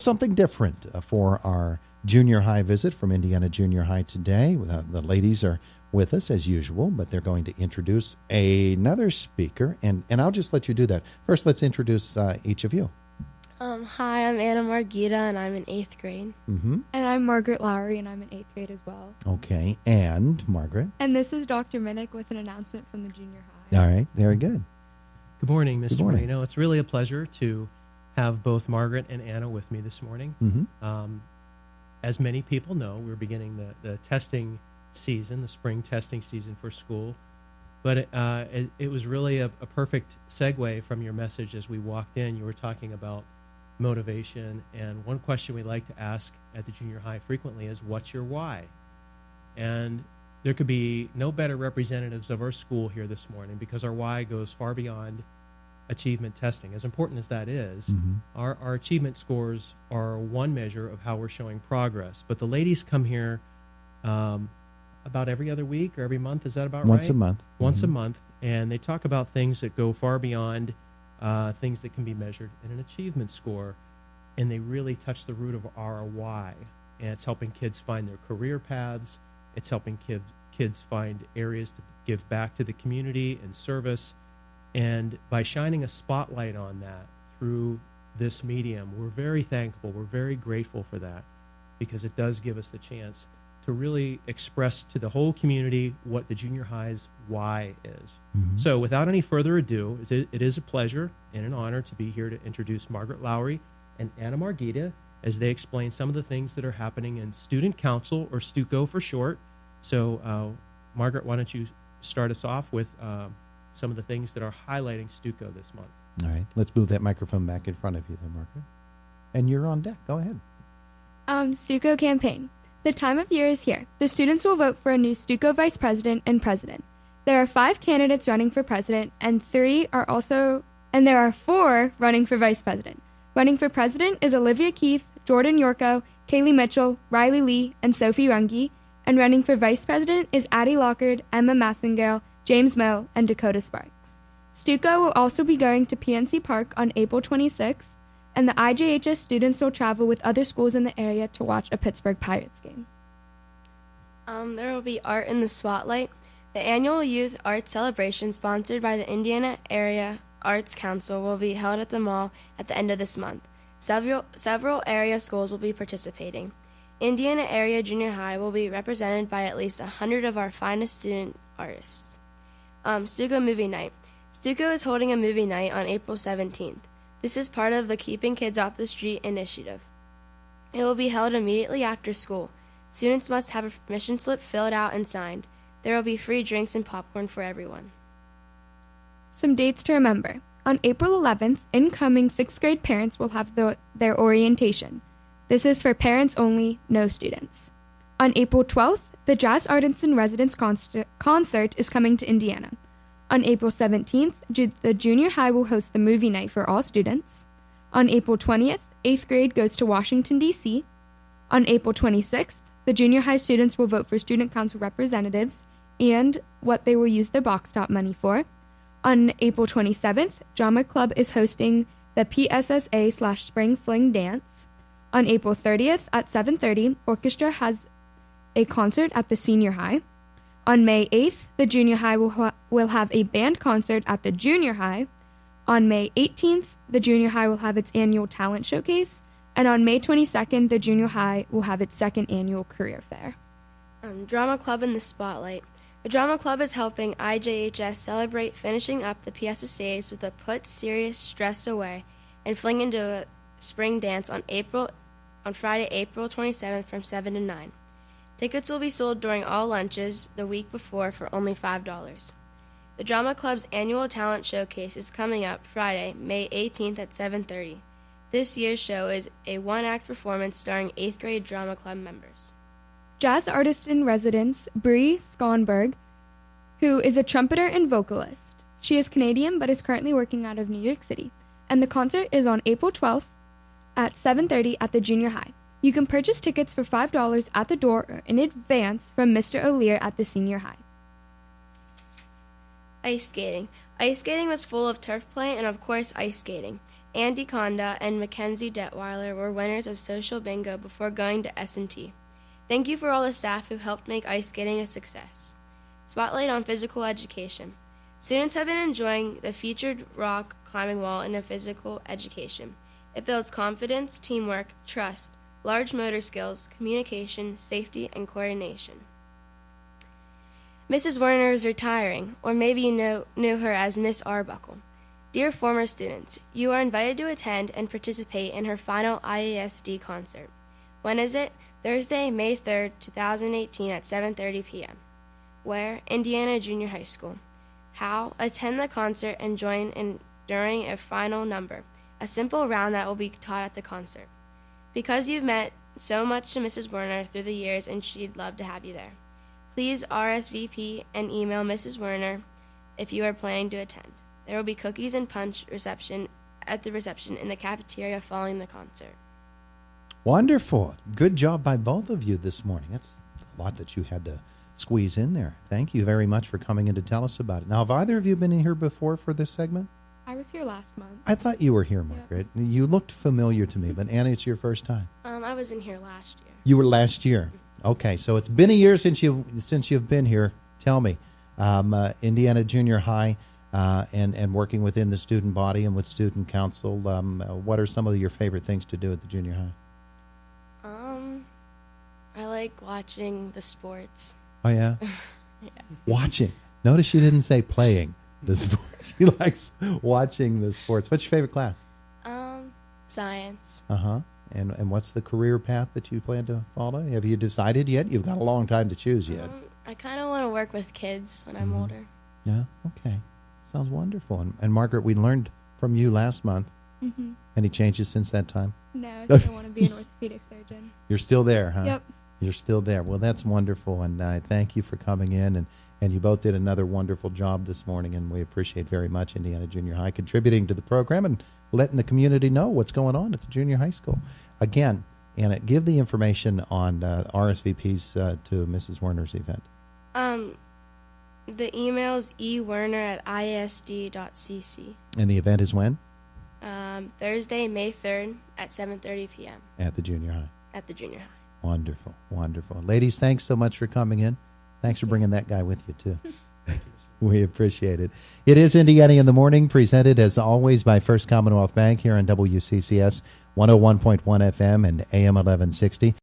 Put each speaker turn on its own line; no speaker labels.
something different for our junior high visit from Indiana Junior High today. The ladies are with us as usual, but they're going to introduce another speaker, and I'll just let you do that. First, let's introduce each of you.
Hi, I'm Anna Margita, and I'm in 8th grade.
Mm-hmm.
And I'm Margaret Lowry, and I'm in 8th grade as well.
Okay, and Margaret.
And this is Dr. Minnick with an announcement from the junior high.
All right, very good.
Good morning, Mr.
Good morning.
Moreno. It's really a pleasure to have both Margaret and Anna with me this morning.
Mm-hmm.
As many people know, we're beginning the testing season, the spring testing season for school. But it was really a perfect segue from your message as we walked in. You were talking about motivation, and one question we like to ask at the junior high frequently is, what's your why? And there could be no better representatives of our school here this morning, because our why goes far beyond achievement testing. As important as that is, our achievement scores are one measure of how we're showing progress. But the ladies come here about every other week or every month. Is that about
Once
right?
a month.
Once a month. And they talk about things that go far beyond things that can be measured in an achievement score. And they really touch the root of our why. And it's helping kids find their career paths. It's helping kids find areas to give back to the community and service. And by shining a spotlight on that through this medium, we're very thankful. We're very grateful for that, because it does give us the chance to really express to the whole community what the junior high's why is. So without any further ado, it is a pleasure and an honor to be here to introduce Margaret Lowry and Anna Margita as they explain some of the things that are happening in Student Council, or STUCO for short. So Margaret, why don't you start us off with some of the things that are highlighting STUCO this month.
All right, let's move that microphone back in front of you then, Margaret. And you're on deck. Go ahead.
STUCO campaign. The time of year is here. The students will vote for a new STUCO vice president and president. There are 5 candidates running for president, and there are 4 running for vice president. Running for president is Olivia Keith, Jordan Yorko, Kaylee Mitchell, Riley Lee, and Sophie Runge. And running for vice president is Addie Lockard, Emma Massengale, James Mill, and Dakota Sparks. STUCO will also be going to PNC Park on April 26th, and the IJHS students will travel with other schools in the area to watch a Pittsburgh Pirates game.
There will be art in the spotlight. The annual youth art celebration, sponsored by the Indiana Area Arts Council, will be held at the mall at the end of this month. Several area schools will be participating. Indiana Area Junior High will be represented by at least 100 of our finest student artists. STUCO Movie Night. STUCO is holding a movie night on April 17th. This is part of the Keeping Kids Off the Street initiative. It will be held immediately after school. Students must have a permission slip filled out and signed. There will be free drinks and popcorn for everyone.
Some dates to remember. On April 11th, incoming 6th grade parents will have their orientation. This is for parents only, no students. On April 12th, the Jazz Artists in Residence concert is coming to Indiana. On April 17th, the junior high will host the movie night for all students. On April 20th, 8th grade goes to Washington, D.C. On April 26th, the junior high students will vote for student council representatives and what they will use their box top money for. On April 27th, Drama Club is hosting the PSSA/Spring Fling Dance. On April 30th at 7:30, orchestra has a concert at the senior high. On May 8th, the junior high will have a band concert at the junior high. On May 18th, the junior high will have its annual talent showcase. And on May 22nd, the junior high will have its 2nd annual career fair.
Drama Club in the spotlight. The Drama Club is helping IJHS celebrate finishing up the PSSAs with a Put Serious Stress Away and Fling into a spring dance on Friday, April 27th from 7 to 9. Tickets will be sold during all lunches the week before for only $5. The Drama Club's annual talent showcase is coming up Friday, May 18th at 7:30. This year's show is a one-act performance starring 8th grade Drama Club members.
Jazz artist in residence, Brie Skonberg, who is a trumpeter and vocalist. She is Canadian but is currently working out of New York City. And the concert is on April 12th at 7:30 at the junior high. You can purchase tickets for $5 at the door or in advance from Mr. O'Lear at the senior high.
Ice skating. Ice skating was full of turf play and, of course, ice skating. Andy Conda and Mackenzie Detweiler were winners of Social Bingo before going to S&T. Thank you for all the staff who helped make ice skating a success. Spotlight on physical education. Students have been enjoying the featured rock climbing wall in a physical education. It builds confidence, teamwork, trust, large motor skills, communication, safety, and coordination. Mrs. Werner is retiring, or maybe you knew her as Miss Arbuckle. Dear former students, you are invited to attend and participate in her final IASD concert. When is it? Thursday, May 3rd, 2018 at 7:30 p.m. Where? Indiana Junior High School. How? Attend the concert and join in during a final number, a simple round that will be taught at the concert. Because you've meant so much to Mrs. Werner through the years and she'd love to have you there. Please RSVP and email Mrs. Werner if you are planning to attend. There will be cookies and punch at the reception in the cafeteria following the concert.
Wonderful. Good job by both of you this morning. That's a lot that you had to squeeze in there. Thank you very much for coming in to tell us about it. Now, have either of you been in here before for this segment?
I was here last month.
I thought you were here, Margaret. Yep. You looked familiar to me, but Anna, it's your first time.
I was in here last year.
You were last year. Okay, so it's been a year since you've been here. Tell me, Indiana Junior High, and working within the student body and with student council. What are some of your favorite things to do at the junior high?
I like watching the sports.
Oh yeah,
Yeah.
Watching. Notice she didn't say playing the sports. She likes watching the sports. What's your favorite class?
Science.
And what's the career path that you plan to follow? Have you decided yet? You've got a long time to choose yet.
I kind of want to work with kids when I'm older.
Yeah, okay. Sounds wonderful. And Margaret, we learned from you last month.
Mm-hmm.
Any changes since that time?
No, I still want to be an orthopedic surgeon.
You're still there, huh?
Yep.
You're still there. Well, that's wonderful, and I thank you for coming in, and you both did another wonderful job this morning, and we appreciate very much Indiana Junior High contributing to the program and letting the community know what's going on at the junior high school. Again, Anna, give the information on RSVPs to Mrs. Werner's event.
The email's ewerner@iasd.cc.
And the event is when?
Thursday, May 3rd at 7:30 p.m.
At the junior high.
At the junior high.
Wonderful, wonderful. Ladies, thanks so much for coming in. Thanks for bringing that guy with you, too. We appreciate it. It is Indiana in the Morning, presented as always by First Commonwealth Bank here on WCCS 101.1 FM and AM 1160.